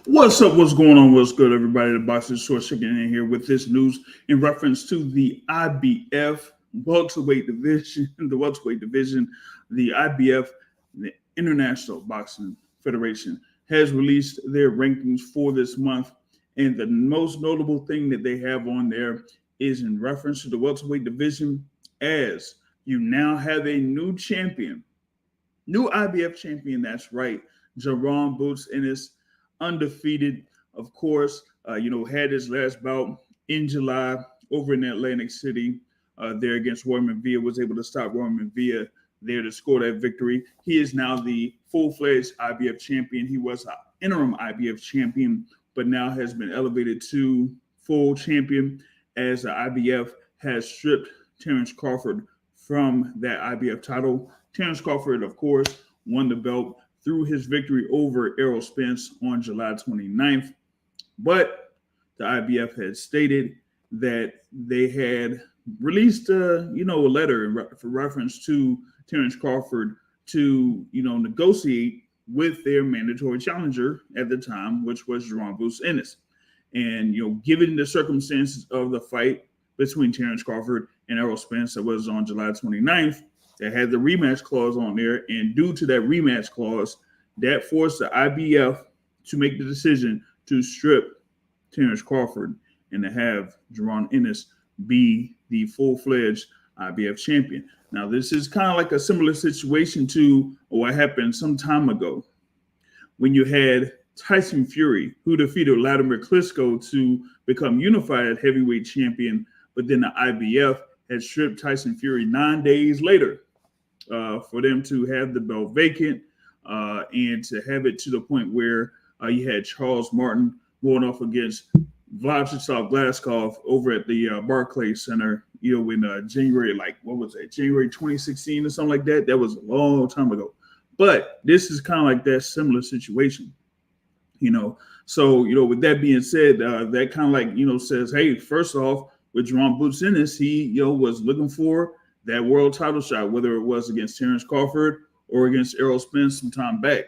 What's up? What's going on? What's good, everybody? The Boxing Short checking in here with this news in reference to the IBF welterweight division, the IBF, the International Boxing Federation, has released their rankings for this month. And the most notable thing that they have on there is in reference to the welterweight division, as you now have a new champion, new IBF champion. That's right, Jaron Ennis, undefeated, of course. Had his last bout in July over in Atlantic City. There against Royman Villa, was able to stop Royman Villa there to score that victory. He is now the full-fledged IBF champion. He was an interim IBF champion, but now has been elevated to full champion, as the IBF has stripped Terence Crawford from that IBF title. Terence Crawford, of course, won the belt through his victory over Errol Spence on July 29th. But the IBF had stated that they had released a letter for reference to Terence Crawford to, negotiate with their mandatory challenger at the time, which was Jaron Ennis. And, given the circumstances of the fight between Terence Crawford and Errol Spence that was on July 29th, that had the rematch clause on there. And due to that rematch clause, that forced the IBF to make the decision to strip Terence Crawford and to have Jaron Ennis be the full-fledged IBF champion. Now, this is kind of like a similar situation to what happened some time ago when you had Tyson Fury, who defeated Vladimir Klitschko to become unified heavyweight champion, but then the IBF had stripped Tyson Fury 9 days later for them to have the belt vacant and to have it to the point where you had Charles Martin going off against Vladislav Glaskov over at the Barclays Center, in January, January 2016 or something like that. That was a long time ago. But this is kind of like that similar situation, So, with that being said, that kind of says, hey, first off, with Jaron Ennis, he, was looking for that world title shot, whether it was against Terence Crawford or against Errol Spence some time back,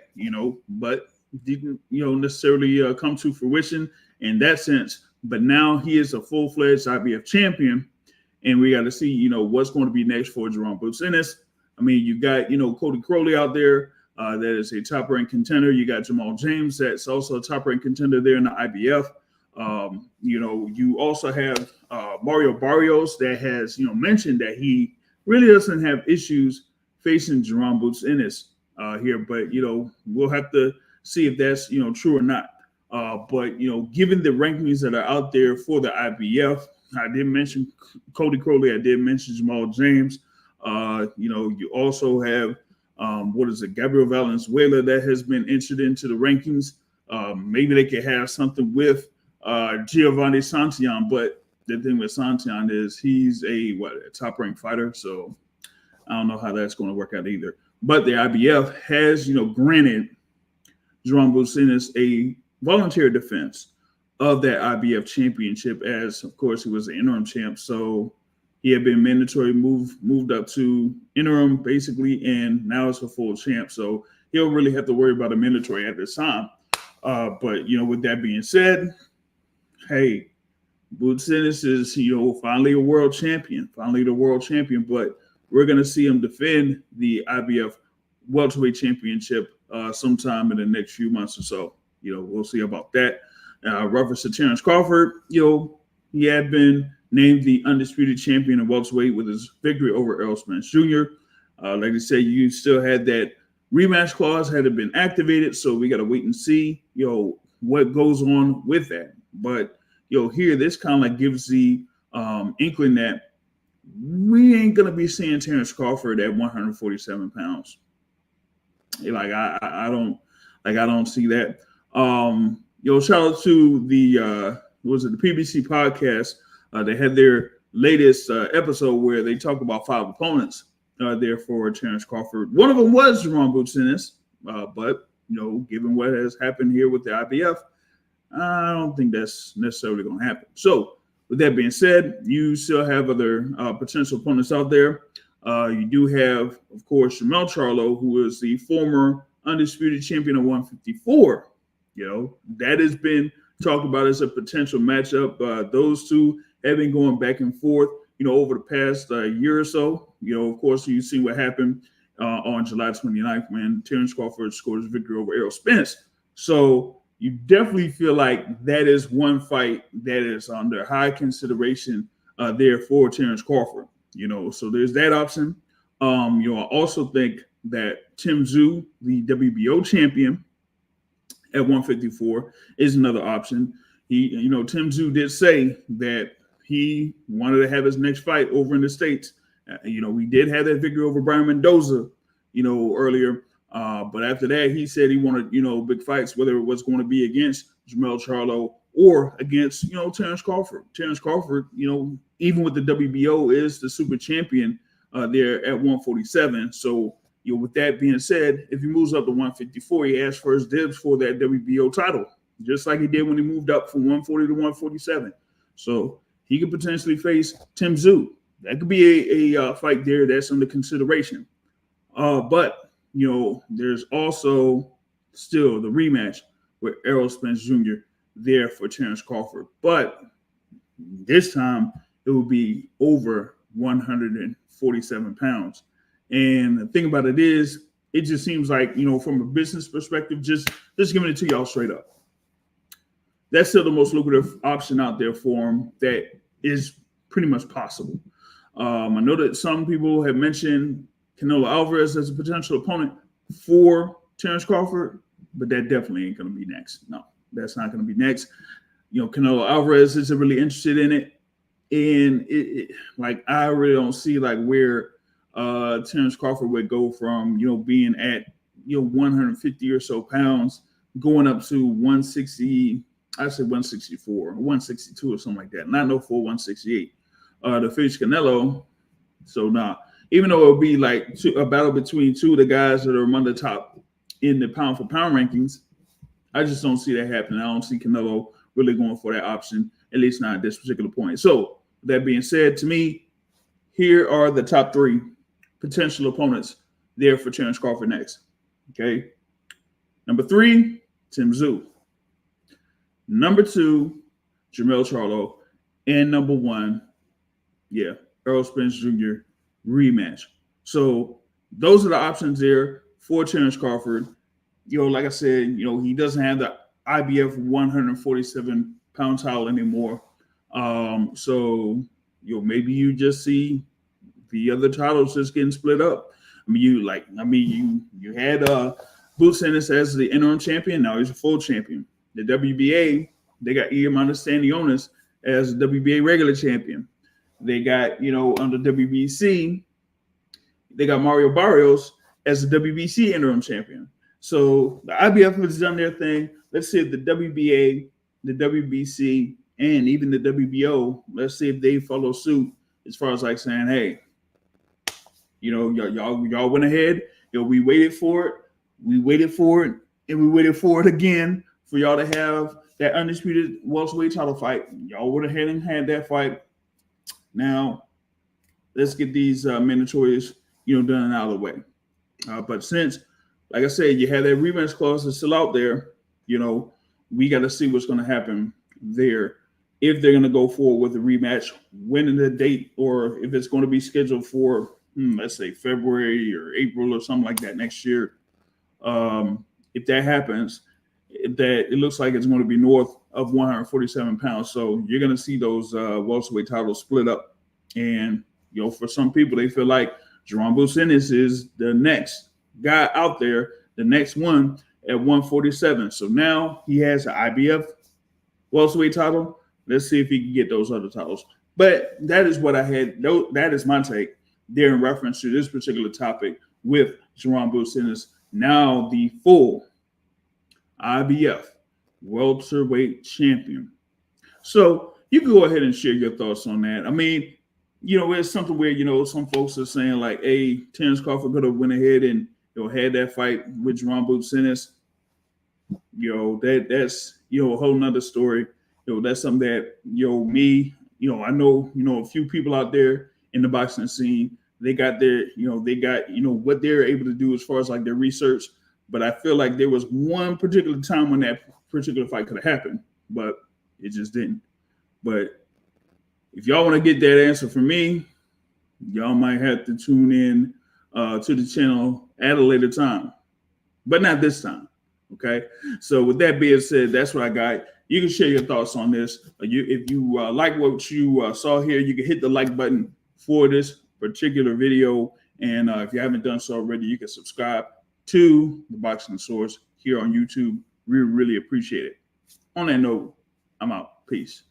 but didn't, necessarily come to fruition in that sense. But now he is a full-fledged IBF champion, and we got to see, what's going to be next for Jaron Ennis. I mean, you got, Cody Crowley out there. That is a top-ranked contender. You got Jamal James, that's also a top-ranked contender there in the IBF. You also have Mario Barrios that has, mentioned that he really doesn't have issues facing Jaron Ennis here, but we'll have to see if that's true or not. But given the rankings that are out there for the IBF, I did mention Cody Crowley, I did mention Jamal James. You also have Gabriel Valenzuela that has been entered into the rankings. Maybe they could have something with Giovanni Santillan, but the thing with Santillan is he's a top-ranked fighter, so I don't know how that's going to work out either. But the IBF has, granted Jaron Ennis a voluntary defense of that IBF championship, as of course he was the interim champ, so he had been mandatory moved up to interim basically, and now it's a full champ, so he'll really have to worry about a mandatory at this time. But with that being said, hey, Ennis is finally a world champion, but we're going to see him defend the IBF welterweight championship sometime in the next few months or so. We'll see about that. Reference to Terence Crawford, he had been named the undisputed champion of welterweight with his victory over Errol Spence Jr. Like I said, you still had that rematch clause hadn't been activated, so we got to wait and see, what goes on with that. But here, this kind of gives the inkling that we ain't gonna be seeing Terence Crawford at 147 pounds. I don't see that. Shout out to the the PBC podcast. They had their latest episode where they talk about 5 opponents there for Terence Crawford. One of them was Jaron Ennis, but given what has happened here with the IBF, I don't think that's necessarily going to happen. So, with that being said, you still have other potential opponents out there. You do have, of course, Jermell Charlo, who is the former undisputed champion of 154 That has been talked about as a potential matchup. Those two have been going back and forth, over the past year or so. Of course, you see what happened on July 29th when Terence Crawford scored his victory over Errol Spence. So you definitely feel like that is one fight that is under high consideration there for Terence Crawford. So there's that option. I also think that Tim Tszyu, the WBO champion at 154, is another option. Tim Tszyu did say that he wanted to have his next fight over in the States. We did have that victory over Brian Mendoza, earlier. But after that, he said he wanted, big fights, whether it was going to be against Jermell Charlo or against, Terence Crawford. Terence Crawford, even with the WBO, is the super champion there at 147. So, with that being said, if he moves up to 154, he asks for his dibs for that WBO title, just like he did when he moved up from 140 to 147. So he could potentially face Tim Tszyu. That could be a fight there that's under consideration. But there's also still the rematch with Errol Spence Jr. there for Terence Crawford. But this time it will be over 147 pounds. And the thing about it is, it just seems like, from a business perspective, just giving it to y'all straight up. That's still the most lucrative option out there for him that is pretty much possible. I know that some people have mentioned Canelo Alvarez as a potential opponent for Terence Crawford, but that definitely ain't going to be next. No, that's not going to be next. Canelo Alvarez isn't really interested in it. And I really don't see where Terence Crawford would go from, being at, 150 or so pounds going up to 160, I'd say 164, 162 or something like that. Not no full 168 to face Canelo. So even though it'll be a battle between two of the guys that are among the top in the pound for pound rankings, I just don't see that happening. I don't see Canelo really going for that option, at least not at this particular point. So that being said, to me, here are the top three potential opponents there for Terence Crawford next. Okay. Number 3, Tim Tszyu. Number 2, Jermell Charlo. And number 1, Errol Spence Jr. rematch. So those are the options there for Terence Crawford. Like I said, he doesn't have the IBF 147 pound title anymore. So maybe you just see the other titles just getting split up. You had Boots Ennis as the interim champion. Now he's a full champion. The WBA, they got Ian Stanionis as the WBA regular champion. They got, under WBC, they got Mario Barrios as the WBC interim champion. So the IBF has done their thing. Let's see if the WBA, the WBC, and even the WBO, let's see if they follow suit as far as saying, hey, y'all went ahead. We waited for it. We waited for it, and we waited for it again for y'all to have that undisputed welterweight title fight. Y'all went ahead and had that fight. Now, let's get these mandatories, done and out of the way. But since, like I said, you had that rematch clause that's still out there, we got to see what's going to happen there. If they're going to go forward with the rematch, when in the date, or if it's going to be scheduled for, let's say February or April or something like that next year. If that happens, it looks like it's going to be north of 147 pounds. So you're going to see those welterweight titles split up. And, for some people, they feel like Jaron Ennis is the next guy out there, the next one at 147. So now he has an IBF welterweight title. Let's see if he can get those other titles. But that is what I had. That is my take there in reference to this particular topic with Jaron Ennis, now the full IBF welterweight champion. So you can go ahead and share your thoughts on that. It's something where, some folks are saying hey, Terence Crawford could have went ahead and, had that fight with Jaron Ennis. That's, a whole nother story. That's something that, I know, a few people out there in the boxing scene, they got their, what they're able to do as far as their research. But I feel like there was one particular time when that particular fight could have happened, but it just didn't. But if y'all want to get that answer from me, y'all might have to tune in to the channel at a later time, but not this time. Okay. So with that being said, that's what I got. You can share your thoughts on this. If you like what you saw here, you can hit the like button for this particular video. And if you haven't done so already, you can subscribe to the Boxing Source here on YouTube. We really appreciate it. On that note, I'm out. Peace.